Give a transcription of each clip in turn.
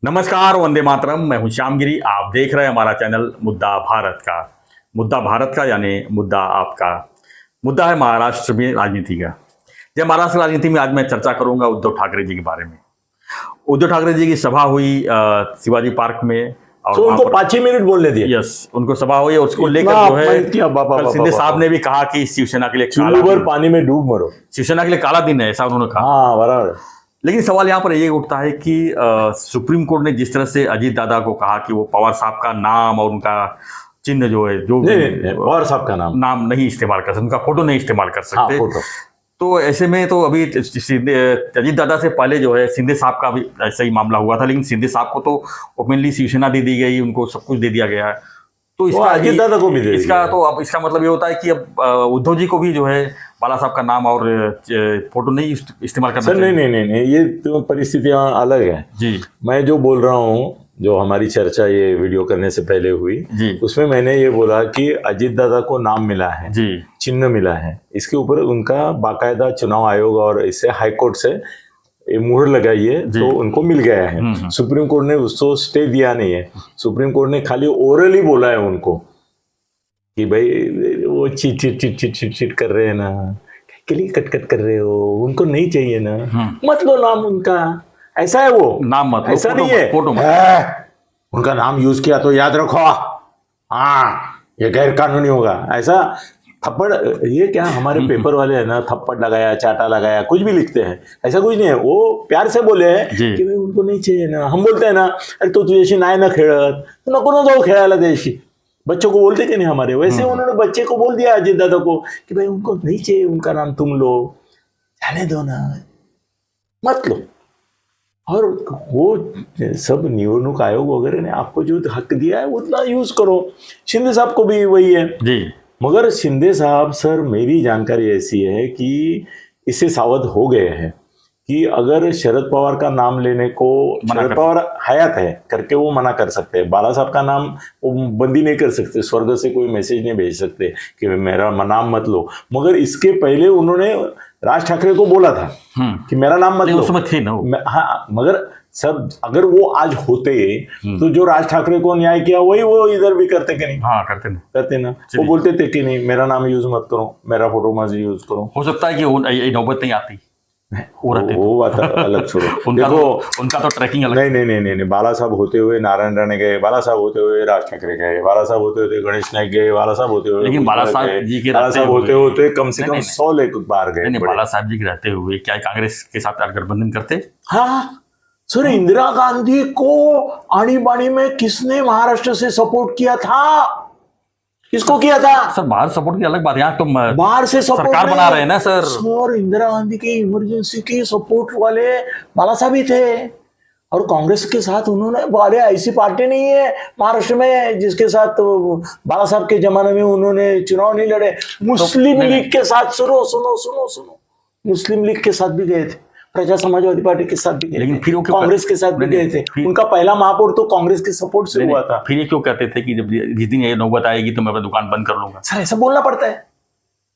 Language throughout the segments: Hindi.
नमस्कार, वंदे मातरम। मैं हूं श्यामगिरी। आप देख रहे हैं हमारा चैनल मुद्दा भारत का। मुद्दा भारत का यानी मुद्दा आपका। मुद्दा है महाराष्ट्र में राजनीति का। जब महाराष्ट्र राजनीति में आज मैं चर्चा करूंगा उद्धव ठाकरे जी के बारे में। उद्धव ठाकरे जी की सभा हुई शिवाजी पार्क में और तो उनको 5 ही मिनट बोलने दिए। यस, उनको सभा हुई और उसको लेकर जो है कल शिंदे साहब ने भी कहा कि शिवसेना के लिए चुल्लू भर पानी में डूब मरो, शिवसेना के लिए काला दिन है, ऐसा उन्होंने कहा। हाँ बराबर। लेकिन सवाल यहाँ पर ये उठता है कि सुप्रीम कोर्ट ने जिस तरह से अजीत दादा को कहा कि वो पवार साहब का नाम और उनका चिन्ह जो है जो नहीं, पवार साहब का नाम नहीं इस्तेमाल कर सकते, उनका फोटो नहीं इस्तेमाल कर सकते। फोटो। तो ऐसे में तो अभी अजीत दादा से पहले जो है शिंदे साहब का भी ऐसा ही मामला हुआ था, लेकिन शिंदे साहब को तो ओपनली शिवसेना दे दी गई, उनको सब कुछ दे दिया गया है। तो इसका अजीत दादा को भी दे इसका तो अब इसका मतलब ये होता है कि अब उद्धव जी को भी जो है बाला साहब का नाम और फोटो नहीं इस्तेमाल करना चाहिए। नहीं, ये तो परिस्थितियां अलग है जी। मैं जो बोल रहा हूँ, जो हमारी चर्चा ये वीडियो करने से पहले हुई जी, उसमें मैंने ये बोला कि अजीत दादा को नाम मिला है जी, चिन्ह मिला है, इसके ऊपर उनका बाकायदा चुनाव आयोग और इससे हाईकोर्ट से मुहर लगाई है, तो उनको मिल गया है। सुप्रीम कोर्ट ने उसको स्टे दिया नहीं है। सुप्रीम कोर्ट ने खाली ओरली बोला है उनको कि भाई वो चिट कर रहे हैं ना, के लिए कट कर रहे हो, उनको नहीं चाहिए ना, मत लो नाम उनका, ऐसा है वो नाम मत, ऐसा नहीं है उनका नाम यूज किया तो याद रखो, हाँ ये गैर कानूनी होगा। ऐसा थप्पड़, ये क्या हमारे पेपर वाले है ना, थप्पड़ लगाया, चाटा लगाया, कुछ भी लिखते हैं, ऐसा कुछ नहीं है। वो प्यार से बोले हैं कि भाई उनको नहीं चाहिए ना। हम बोलते हैं ना, अरे तो तुझ्याशी नाही ना खेळत, तो नको ना जाओ खेळायला देशी, बच्चों को बोलते कि नहीं हमारे, वैसे उन्होंने बच्चे को बोल दिया अजीत दादा को कि भाई उनको नहीं चाहिए उनका नाम, तुम लो, जाने दो ना, मत लो। और वो सब निवडणूक आयोग वगैरह ने आपको जो हक दिया है उतना यूज करो। शिंदे साहब को भी वही है जी। मगर शिंदे साहब, सर मेरी जानकारी ऐसी है कि इससे सावध हो गए हैं कि अगर शरद पवार का नाम लेने को, शरद पवार हयात है करके वो मना कर सकते हैं, बाला साहब का नाम वो बंदी नहीं कर सकते, स्वर्ग से कोई मैसेज नहीं भेज सकते कि मेरा नाम मत लो। मगर इसके पहले उन्होंने राज ठाकरे को बोला था कि मेरा नाम मत लो, उसमें थे ना। हाँ, मगर सब अगर वो आज होते तो जो राज ठाकरे को न्याय किया वही वो इधर भी करते कि नहीं? हाँ करते ना। वो बोलते थे कि नहीं मेरा नाम यूज मत करो, मेरा फोटो मत यूज करो। हो सकता है कि नौबत नहीं आती, वो बात अलग छोड़ो। उनका तो ट्रैकिंग अलग। नहीं, बाला साहब होते हुए नारायण राणे गए, बाला साहब होते हुए राज ठाकरे गए, बाला साहब होते हुते गणेश नायक गए, बाला साहब होते हुए, लेकिन बाला साहब होते होते कम से कम 100 बार गए। बाला साहब जी के रहते हुए क्या कांग्रेस के साथ गठबंधन करते? हाँ सर, इंदिरा गांधी को आनी बानी में किसने महाराष्ट्र से सपोर्ट किया था? किसको किया था सर? बाहर सपोर्ट की अलग बात, यहाँ तो बाहर से सरकार बना रहे हैं ना सर। सर इंदिरा गांधी के इमरजेंसी के सपोर्ट वाले बाला साहब ही थे, और कांग्रेस के साथ उन्होंने, वाले ऐसी पार्टी नहीं है महाराष्ट्र में जिसके साथ तो बाला साहब के जमाने में उन्होंने चुनाव नहीं लड़े। मुस्लिम लीग के साथ, सुनो, मुस्लिम लीग के साथ भी गए थे, प्रजा समाजवादी पार्टी के साथ भी गए, लेकिन फिर कांग्रेस के साथ भी गए थे। उनका पहला महापौर तो कांग्रेस के सपोर्ट से हुआ था। फिर ये क्यों कहते थे कि जब जिस दिन ये नौबत आएगी तो मैं अपनी दुकान बंद कर लूंगा? सर ऐसा बोलना पड़ता है,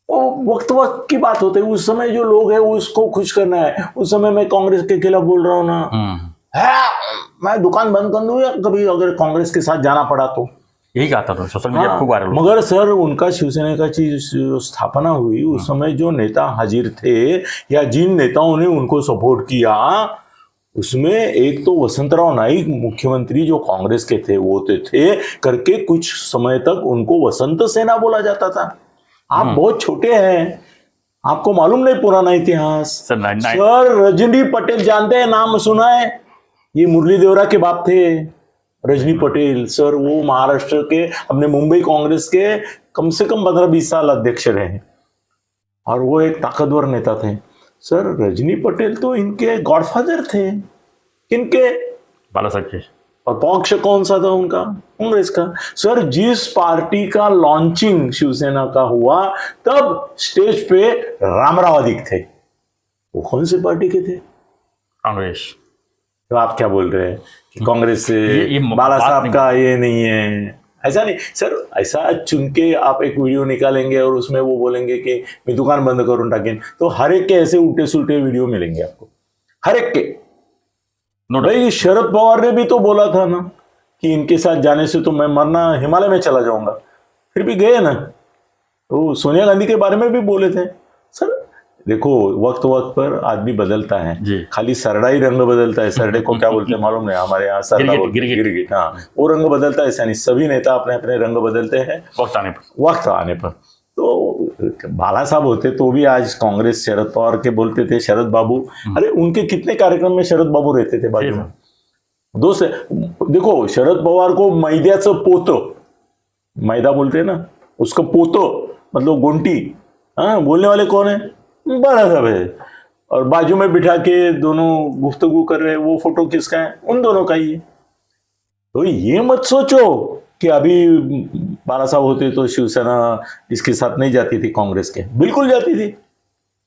वो वक्त की बात होती है। उस समय जो लोग है उसको खुश करना है। उस समय मैं कांग्रेस के खिलाफ बोल रहा हूँ ना, मैं दुकान बंद कर दूं या कभी अगर कांग्रेस के साथ जाना पड़ा तो, यही कहा था सोशल मीडिया खूब वायरल। मगर सर उनका शिवसेना का चीज स्थापना हुई, उस समय जो नेता हाजिर थे या जिन नेताओं ने उनको सपोर्ट किया, उसमें एक तो वसंतराव नाईक मुख्यमंत्री जो कांग्रेस के थे वो थे करके कुछ समय तक उनको वसंत सेना बोला जाता था। आप बहुत छोटे हैं, आपको मालूम नहीं पुराना इतिहास। सर रजनी पटेल जानते हैं, नाम सुना है? ये मुरली देवरा के बाप थे रजनी पटेल। सर वो महाराष्ट्र के, अपने मुंबई कांग्रेस के कम से कम 15-20 साल अध्यक्ष रहे, और वो एक ताकतवर नेता थे। सर रजनी पटेल तो इनके गॉडफादर थे, किनके? बाला साहब के। और पक्ष कौन सा था उनका? कांग्रेस का। सर जिस पार्टी का लॉन्चिंग शिवसेना का हुआ तब स्टेज पे रामराव अधिक थे, वो कौन सी पार्टी के थे? कांग्रेस। तो आप क्या बोल रहे हैं कि कांग्रेस से बाला साहब का ये नहीं है? ऐसा नहीं सर, ऐसा चुन के आप एक वीडियो निकालेंगे और उसमें वो बोलेंगे कि मैं दुकान बंद करूं टाकेन, तो हर एक के ऐसे उल्टे सुल्टे वीडियो मिलेंगे आपको, हर एक के। No doubt. भाई शरद पवार ने भी तो बोला था ना कि इनके साथ जाने से तो मैं मरना हिमालय में चला जाऊंगा, फिर भी गए ना। तो सोनिया गांधी के बारे में भी बोले थे। सर देखो, वक्त वक्त पर आदमी बदलता है, जी। खाली सरडा ही रंग बदलता है। सरडे को क्या बोलते हैं मालूम नहीं, हमारे यहाँ सरडा गिरगिट, बोलते हैं, गिरगिट। गिरगिट। हाँ, वो रंग बदलता है, ऐसा नहीं। सभी नेता अपने अपने रंग बदलते हैं वक्त आने पर। वक्त आने पर। तो बाला साहब होते तो भी आज कांग्रेस शरद पवार के बोलते थे, शरद बाबू। अरे उनके कितने कार्यक्रम में शरद बाबू रहते थे बाजू में। दोस्त देखो, शरद पवार को मैद्याचं पोतं, मैदा बोलते हैं ना, उसका पोतं मतलब गोंटी, हाँ, बोलने वाले कौन है? बाला साहब है। और बाजू में बिठा के दोनों गुफ्तगू कर रहे हैं, वो फोटो किसका है? उन दोनों का ही है। तो ये मत सोचो कि अभी बाला साहब होते तो शिवसेना इसके साथ नहीं जाती थी, कांग्रेस के बिल्कुल जाती थी।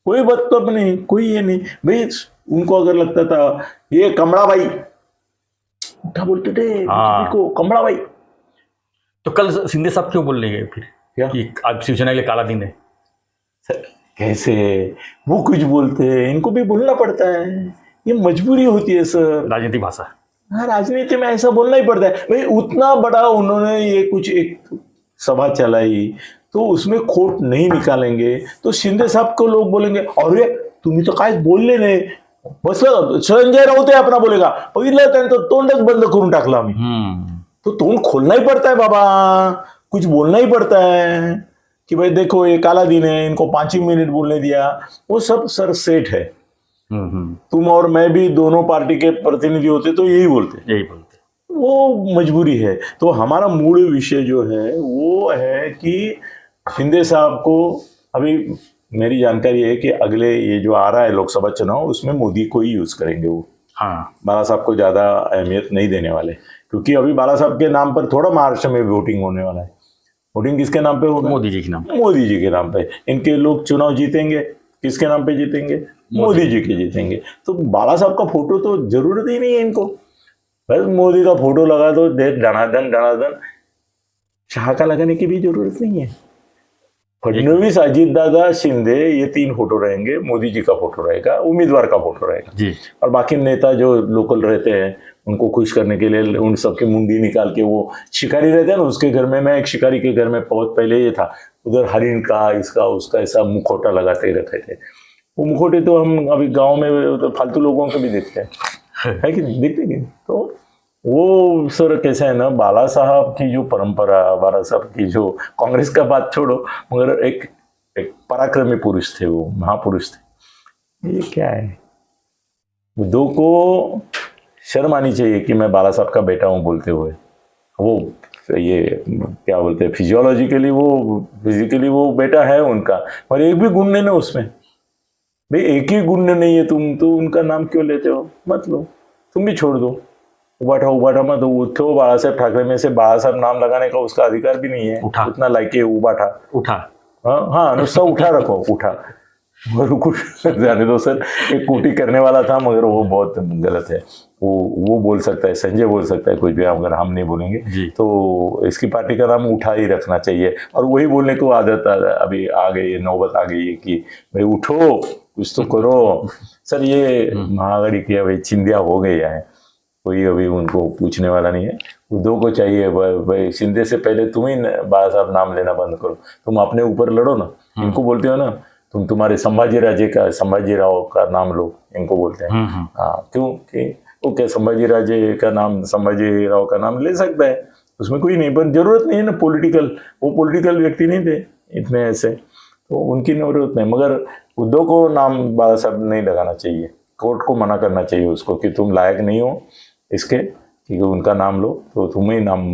कोई मतलब नहीं, कोई ये नहीं भाई। उनको अगर लगता था ये कमला भाई, क्या बोलते थे हाँ। को कमला भाई, तो कल शिंदे साहब क्यों बोलने गए फिर क्या? कि आज शिवसेना के लिए काला दिन है? कैसे वो कुछ बोलते हैं, इनको भी बोलना पड़ता है, ये मजबूरी होती है सर। राजनीतिक भाषा। हाँ, राजनीति में ऐसा बोलना ही पड़ता है भाई। उतना बड़ा उन्होंने ये कुछ एक सभा चलाई, तो उसमें खोट नहीं निकालेंगे तो शिंदे साहब को लोग बोलेंगे अरे तुम्ही तो काय बोलले नाही, बस संजय राऊत अपना बोलेगा, बघितलं त्यांचं तोंडच बंद करून टाकलं आम्ही। तो तोंड खोलना ही पड़ता है बाबा, कुछ बोलना ही पड़ता है कि भाई देखो ये काला दिन है, इनको 5 ही मिनट बोलने दिया। वो सब सर सेठ है। तुम और मैं भी दोनों पार्टी के प्रतिनिधि होते तो यही बोलते, वो मजबूरी है। तो हमारा मूल विषय जो है वो है कि शिंदे साहब को, अभी मेरी जानकारी है कि अगले ये जो आ रहा है लोकसभा चुनाव, उसमें मोदी को ही यूज करेंगे वो। हाँ, बाला साहब को ज्यादा अहमियत नहीं देने वाले, क्योंकि अभी बाला साहब के नाम पर थोड़ा महाराष्ट्र में वोटिंग होने वाला है। वोटिंग किसके नाम पे होगा? मोदी जी के नाम। मोदी जी के नाम पे। इनके लोग चुनाव जीतेंगे, किसके नाम पे जीतेंगे? मोदी जी के जीतेंगे। तो बाला साहब का फोटो तो जरूरत ही नहीं है इनको, बस मोदी का फोटो लगा दो, देख धनाधन धनाधन। शाह का लगाने की भी जरूरत नहीं है। फडणवीस, अजीत दादा, शिंदे, ये 3 फोटो रहेंगे, मोदी जी का फोटो रहेगा, उम्मीदवार का फोटो रहेगा जी। और बाकी नेता जो लोकल रहते हैं उनको खुश करने के लिए उन सबकी मुंडी निकाल के, वो शिकारी रहते हैं ना, उसके घर में, मैं एक शिकारी के घर में बहुत पहले ये था, उधर हरिण का, इसका उसका ऐसा मुखौटा लगाते ही रखे थे। वो मुखौटे तो हम अभी गाँव में तो फालतू लोगों के भी देखते हैं, है कि दिखते नहीं। तो वो सर कैसे है ना, बाला साहब की जो परंपरा, बाला साहब की जो, कांग्रेस का बात छोड़ो, मगर एक पराक्रमी पुरुष थे, वो महापुरुष थे। ये क्या है, दो को शर्म आनी चाहिए कि मैं बाला साहब का बेटा हूँ बोलते हुए। वो ये क्या बोलते हैं, फिजियोलॉजिकली वो, फिजिकली वो बेटा है उनका, और एक भी गुण नहीं ना उसमें। भाई एक ही गुण नहीं है, तुम तो उनका नाम क्यों लेते हो? मत लो, तुम भी छोड़ दो। उबाठा मत उठो, बाला साहब ठाकरे में से बाला साहब नाम लगाने का उसका अधिकार भी नहीं है, उतना लायकी है। उठा, हाँ नुस्सा उठा रखो, उठा, मगर कुछ जाने दो सर। एक कोटी करने वाला था, मगर वो बहुत गलत है। वो बोल सकता है, संजय बोल सकता है कुछ भी, अगर हम नहीं बोलेंगे तो इसकी पार्टी का नाम उठा ही रखना चाहिए। और वही बोलने को आदत अभी आ गई है, नौबत आ गई है कि भाई उठो, कुछ तो करो। सर ये महाआघाड़ी की भाई चिंदिया हो गई है, कोई अभी उनको पूछने वाला नहीं है। उद्धव को चाहिए भाई, शिंदे से पहले तुम ही बाला साहब नाम लेना बंद करो, तुम अपने ऊपर लड़ो ना। इनको बोलते हो ना, तुम्हारे संभाजी राव का नाम लो, इनको बोलते हैं। हाँ, क्यों कि वो क्या संभाजी राजे का नाम, संभाजी राव का नाम ले सकता है, उसमें कोई नहीं, पर जरूरत नहीं है ना पॉलिटिकल, वो पॉलिटिकल व्यक्ति नहीं थे इतने ऐसे, तो उनकी जरूरत नहीं। मगर उद्धव को नाम बाला साहब नहीं लगाना चाहिए, कोर्ट को मना करना चाहिए उसको कि तुम लायक नहीं हो इसके, क्योंकि उनका नाम लो तो तुम्हें नाम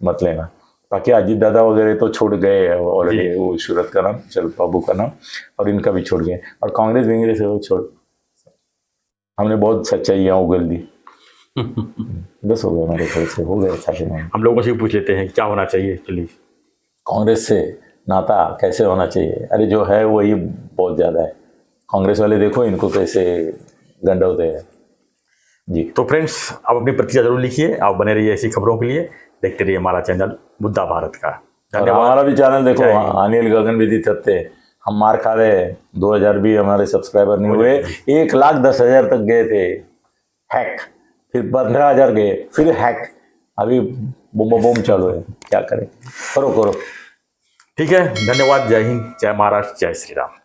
मत लेना। बाकी अजीत दादा वगैरह तो छोड़ गए ऑलरेडी, वो शरद का नाम, शरद बाबू का नाम, और इनका भी छोड़ गए। और कांग्रेस विंग्रेस से वो छोड़, हमने बहुत सच्चाइयाँ उगल दी। बस हो गया हमारे घर से, हो गए सारे। हम लोगों से पूछ लेते हैं क्या होना चाहिए प्लीज कांग्रेस से नाता कैसे होना चाहिए? अरे जो है वही बहुत ज़्यादा है। कांग्रेस वाले देखो इनको कैसे गंडवते हैं जी। तो फ्रेंड्स, आप अपनी प्रतिक्रिया जरूर लिखिए, आप बने रहिए ऐसी खबरों के लिए, देखते रहिए हमारा चैनल मुद्दा भारत का। हमारा भी चैनल देखो, अनिल गगन विधि थत्ते, हम मार खा रहे हैं, 2000 भी हमारे सब्सक्राइबर नहीं हुए, 1,10,000 तक गए थे हैक, फिर 15,000 गए, फिर हैक, अभी बूम बूम चालू है, क्या करें, करो करो। ठीक है, धन्यवाद। जय हिंद, जय महाराष्ट्र, जय श्री राम।